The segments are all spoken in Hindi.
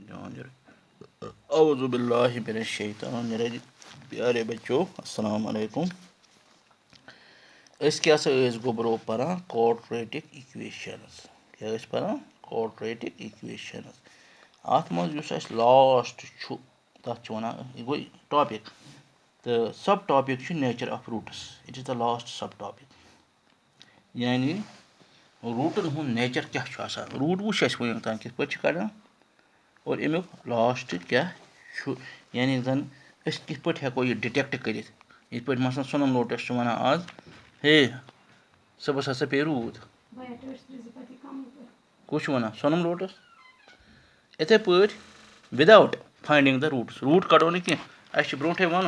औज़ुबिल्लाहिमिनश्शैतानिर्रजीम। प्यारे बच्चों अस्सलाम वालेकुम। अस क्या गो ब्रो परान क्वाड्रेटिक इक्वेशंस। क्या परान क्वाड्रेटिक इक्वेशंस। अत मज लास्ट तथ यह गो टॉपिक तो sub topic nature of roots. It is the last sub topic यानी रूटन हुंद नेचर क्या रूट वो वन तान कित पे कड़ान और अमुक लास्ट क्या यानी जन कित पे हेको यह डिटेक्ट कर मसलन सोनम लोटस वन आज हे सुबह हसा पे रूद कुछ वन सोनम लोटस इथे पे without finding the roots root कड़ो न कह ब्रोटे वन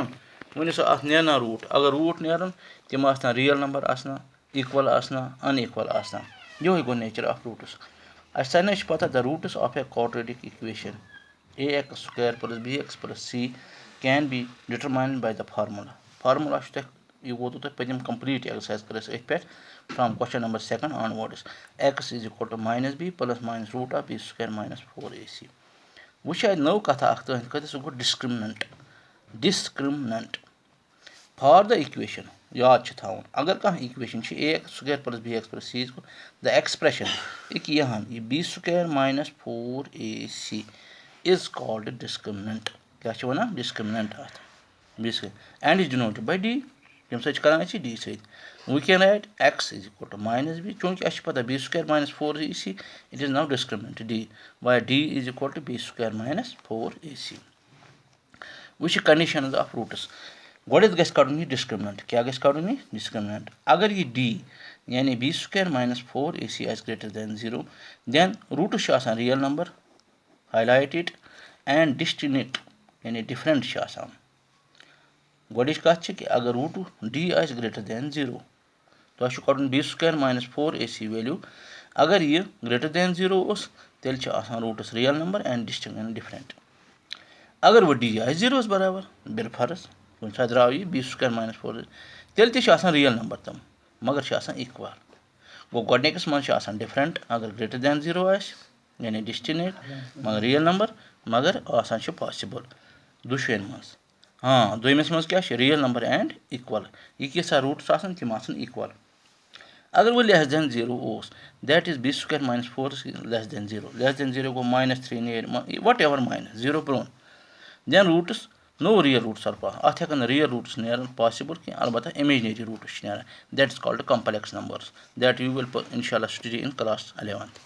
वन अत नेरना रूट अगर रूट नेरन तम आसना रियल नंबर आसना इक्वल आसना अनइक्वल आसना यो गो नेचर ऑफ रूट्स। अस सारे पता the roots of a quadratic equation ax square plus bx plus c can be determined by the formula यह वो तह पम कंप्लीट एक्सरसाइज कर from question number 2 onwards x is equal to minus b plus minus root of b square minus 4ac वो नव कथा सह गो डिस्क्रिमिनेंट फॉर द इक्वेशन याद थवन अगर कह equation ax square plus bx plus c the expression यह b square minus 4ac is called discriminant क्या one discriminant and is denoted by d यम कर d we can write x is equal to minus b चूँकि पता b square minus 4ac it is now discriminant d why d is equal to b square minus 4ac which conditions of roots गोड गि कड़न यह डिस्क्रिमिनेंट क्या कड़न यह डिस्क्रिमिनेंट अगर यह d यानी b square minus 4ac as greater than 0 then roots real number highlighted and distinct यानी डिफरेंट गोड कत कि अगर रूट d ग्रेटर दैन 0 तो कड़न b square minus 4ac value अगर यह ग्रेटर दैन 0 तेल roots real number and distinct and different अगर वो d 0 बराबर बिलफर्ज कुछ द्राव यह b square minus 4 तेल रियल नंबर तम मगर इक्वल गो गोडनिकस मन डिफरेंट अगर ग्रेटर दैन 0 यानी डिस्टिंक्ट मगर रियल नंबर मगर पॉसिबल दुशवेन मज हाँ दोमिस मज क्या रियल नंबर एंड इक्वल यह किसा रूट्स तम इक्वल अगर वो less than 0 that is b square minus 4 less than 0 गो -3 नेर वट एवर -0 ब्रोन then roots no real roots are अत हेकन रियल रूट्स नेरन पॉसिबल कह अलबत्ता इमेजिनरी रूट्स नेरन that is called complex numbers that you will इंशाल्लाह study in class 11th.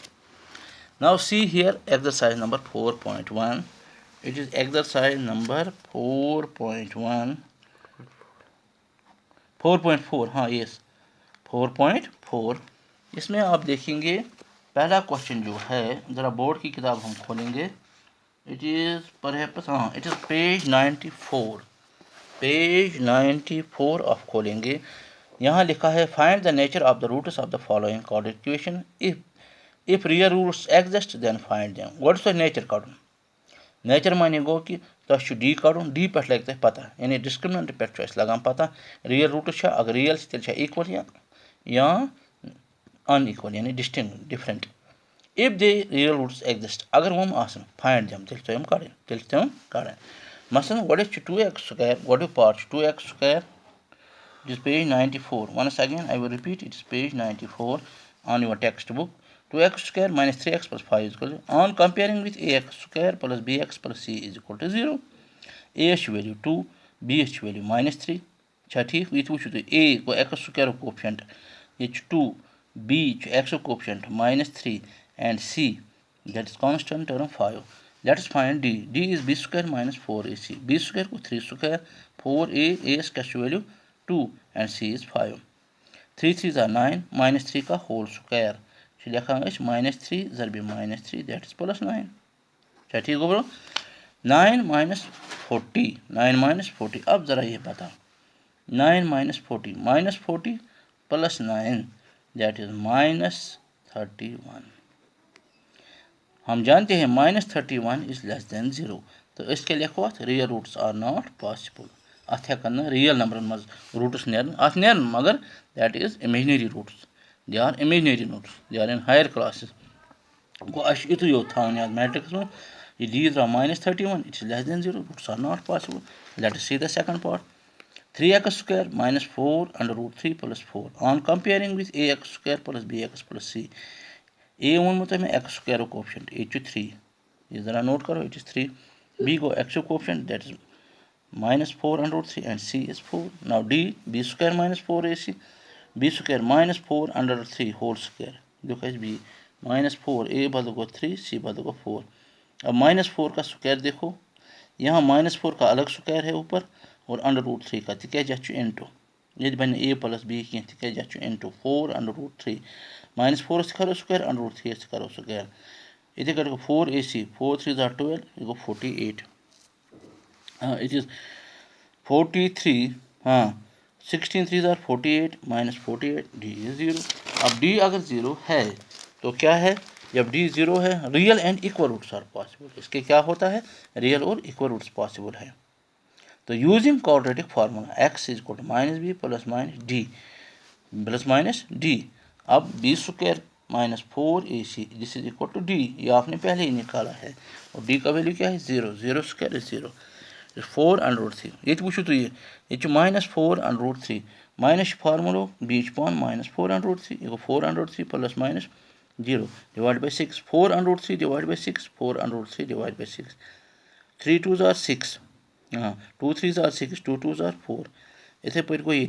Now see here exercise number 4.1. It is exercise number 4.4 हाँ यस 4.4. इसमें आप देखेंगे पहला क्वेश्चन जो है ज़रा बोर्ड की किताब हम खोलेंगे. इट इज़ परहैप्स हाँ इट इज़ पेज 94 ऑफ खोलेंगे. यहाँ लिखा है find the nature of the roots of the following quadratic equation. If real roots exist, then find them. What is the nature कड़न नेचर माने गो कि तुम डी कड़न डी पे लगे पता यानी डिस्क्रिमिनेंट पे लगान पता रियल रूट्स अगर रियल तेल इक्वल या अनइक्वल यानी distinct different. If they real roots exist अगर वम आसन फाइंड देम तेल तम कड़न मसलन गोड 2x square गोड part 2x square it is page 94. Once again I will repeat, it is page 94 on your textbook. 2x square minus 3x plus 5 is equal to, on comparing with ax square plus bx plus c is equal to 0. a value 2, b value -3. ठीक ये वो a को x square कोफिशिएंट ये 2, b x coefficient -3 and c that is constant term 5. Let us find d. d is b square minus 4ac. b square को 3 square 4a cash value 2 and c is 5. 3 3 is 9 -3 का whole square लिखा -3 ज़रबे -3 दैट इज +9. ठीक हो ब्रो 9 -40 अब ज़रा ये बता 9 -40 + 9 दैट इज -31. हम जानते हैं -31 इज लेस दैन 0 तो इसके लिखो real roots are not possible. अत हेकन रियल नंबर मज रूट्स नेरन अत नेरन मगर that is imaginary roots. They are imaginary notes. They are in higher classes. गो इतु यो थवन याद मैट्रिक्स में If these are minus 31, it is less than 0. Roots are not possible. Let us see the second part. 3x square minus 4 under root 3 plus 4. On comparing with ax square plus bx plus c. A वोन तो हमें x square coefficient a to 3. ये ज़रा नोट करो, it is 3. B को x coefficient, that is minus 4 under root 3 and c is 4. Now d, b square minus 4ac. B square minus 4 under 3 whole square. देखो b minus 4, a बदल को 3, c बदल को 4. अब माइनस 4 का स्क्वायर देखो, यहाँ माइनस 4 का अलग स्क्वायर है ऊपर और अंडर रूट 3 का तिकाज इंटू ये बन a प्लस b कह तिकाज इंटू 4 अंडर रूट 3 माइनस 4 करो स्क्वायर अंडर रूट 3 करो स्क्वायर इथे कर 4ac 4 3 are 12 ये 48 it is 43 हाँ 16 3 are 48 माइनस 48 d is 0. अब d अगर 0 है तो क्या है, जब d 0 है real and equal roots are possible. इसके क्या होता है, रियल और इक्वल रूट्स पॉसिबल है. तो using quadratic formula x is equal to minus b plus minus D plus minus D. अब b square minus 4ac this is equal to D, ये आपने पहले ही निकाला है और डी का वैल्यू क्या है 0. 0 स्क्वायर इज 0 4 अंडर रूट 3. ये वो तो ये माइनस 4 अंडर रूट 3 माइनस फार्मूलो बीच पॉन माइनस 4 अंडर रूट 3 ये 4 under root 3 plus minus 0 divide by 6 4 under root 3 divide by 6 4 under root 3 divide by 6 3 2s are 6 हाँ 2 3s are 6 2 2s are 4 इथे पर कोई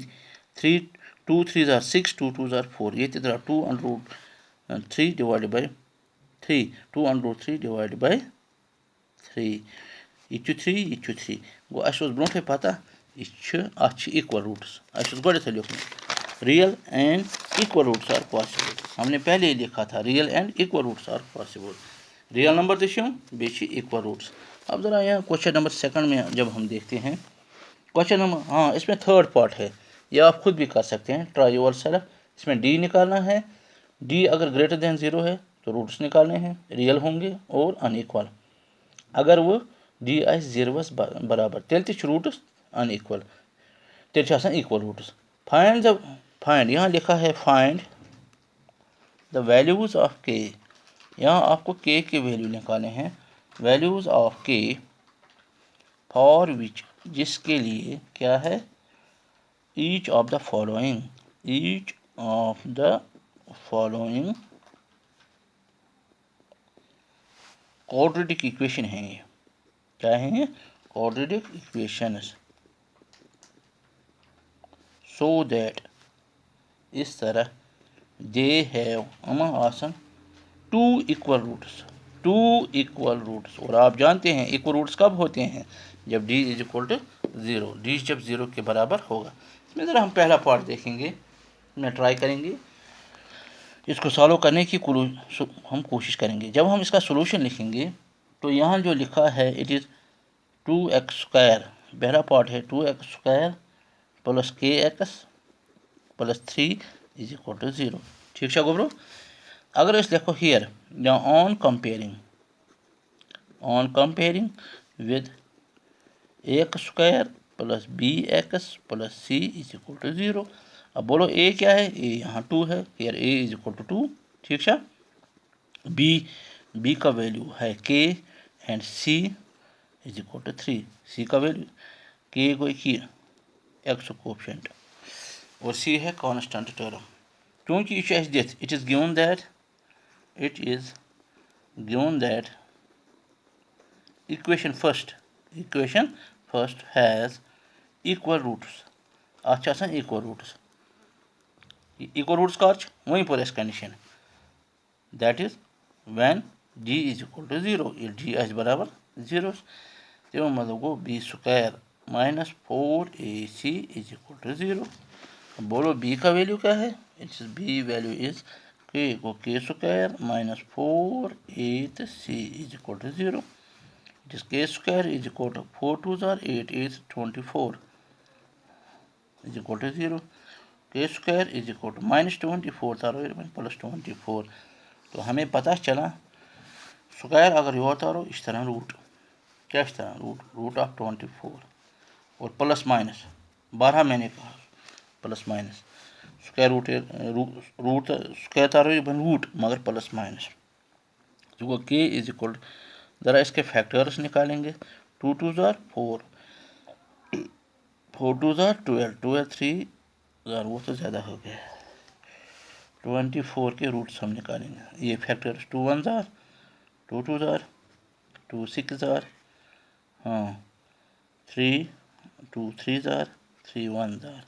3 2 3s are 6 2 2s are 4 ये तेरा 2 under root 3 divide by 3 2 under root 3 divide by 3 ये 3 गो अस ब्रोटे पता ये इक्वल रूट्स अस गोडे लिखना real and equal roots are possible. हमने पहले ही लिखा था real and equal roots are possible. Real number बे इक्वल रूट्स. अब ज़रा यहाँ क्वेश्चन नंबर सेकंड में जब हम देखते हैं क्वेश्चन नंबर हाँ इसमें थर्ड पार्ट है, यह आप खुद भी कर सकते हैं ट्राई योर सेल्फ. इसमें डी निकालना है, डी अगर ग्रेटर देन 0 है तो रूट्स निकालने हैं, रियल होंगे और अनइक्वल. अगर वो डी आस 0 बराबर तेल रूट्स अनइक्वल तेल इक्वल रूट्स. फाइंड यहाँ लिखा है फाइंड द वैल्यूज ऑफ के. यहाँ आपको के वैल्यू निकालने हैं, वैल्यूज ऑफ के फॉर विच जिसके लिए क्या है each of the following quadratic equation है. ये क्या है, क्वाड्रेटिक इक्वेशंस. सो दैट इस तरह दे हैव आसन टू इक्वल रूट्स. और आप जानते हैं इक्वल रूट्स कब होते हैं, जब d is equal to 0. D जब 0 के बराबर होगा. इसमें ज़रा हम पहला पार्ट देखेंगे, मैं ट्राई करेंगे इसको सॉल्व करने की हम कोशिश करेंगे. जब हम इसका सोल्यूशन लिखेंगे तो यहाँ जो लिखा है इट इज़ 2x स्क्वायर. पहला पार्ट है 2x square plus kx plus 3 is equal to 0. ठीक है गोब्रो. अगर इस देखो here on comparing with x square plus b x plus c is equal to 0. अब बोलो ए क्या है, ए यहाँ 2 है, here A is equal to 2. ठीक है. बी का वैल्यू है के and C is equal to 3. C का वैल्यू के को एक्स कोएफिशिएंट और सी है कांस्टेंट टर्म. क्योंकि ये दिथ it is given that equation first has equal roots. अच्छा equal roots का वहीं पर condition that is when d is equal to 0. ये d आज बराबर 0 तो मतलब को b square minus 4ac is equal to 0. बोलो b का वैल्यू क्या है, it's b value is k को k square minus 4ac is equal to 0. It is k square is equal to 4 2s are 8 is 24 is equal to 0. K square is equal to minus 24 taro plus 24. तो हमें पता चला स्क्वायर अगर ये होता हो इस तरह रूट क्या इस तरह रूट ऑफ 24 और प्लस माइनस 12 मैंने कहा plus minus square root square तारो बन रूट मगर प्लस माइनस जो k इज इक्वल ज़रा इसके फैक्टर्स निकालेंगे। 2 2 ज़ार 4, 4 2 ज़ार 12, 12 3 ज़ार वो तो ज़्यादा हो गया। 24 के रूट्स हम निकालेंगे। ये फैक्टर्स 2 1 ज़ार 2 2 ज़ार 2 6 ज़ार, हाँ 3 2 3 ज़ार 3 1 ज़ार।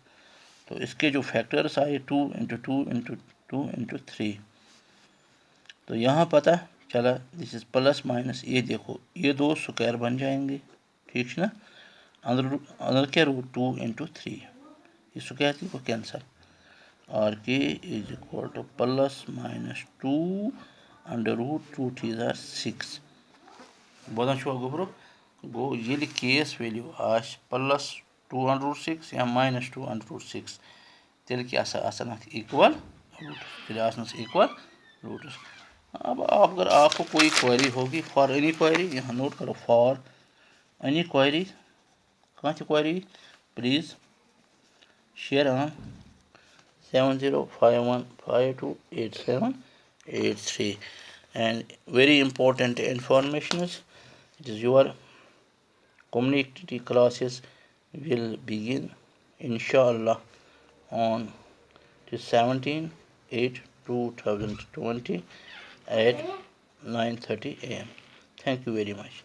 तो इसके जो फैक्टर्स आए 2 इंटू 2 इंटू 2 इंटू 3। तो यहाँ पता चला दिस इज प्लस माइनस, ये देखो ये दो स्क्वायर बन जाएंगे, ठीक है ना। अंदर के रूट 2 इंटू 3, ये स्क्वायर थी वो कैंसर। आर k is equal to plus minus 2 under root 2 three ज़ार 6। बोला छो गोब्रो गो ये केस वैल्यू आश प्लस 2 अंडर रूट 6 या माइनस 2 अंडर रूट 6, तेल क्या इक्वल रूट, तेल इक्वल रूट्स। अब अगर आपको कोई क्वेरी होगी फॉर एनी क्वेरी, यहाँ नोट करो फॉर एनी क्वेरी, कहाँ query please share on 7051528783। and very important information is it is your community classes will begin inshallah on 17/8/2020 at 9:30 a.m. Thank you very much.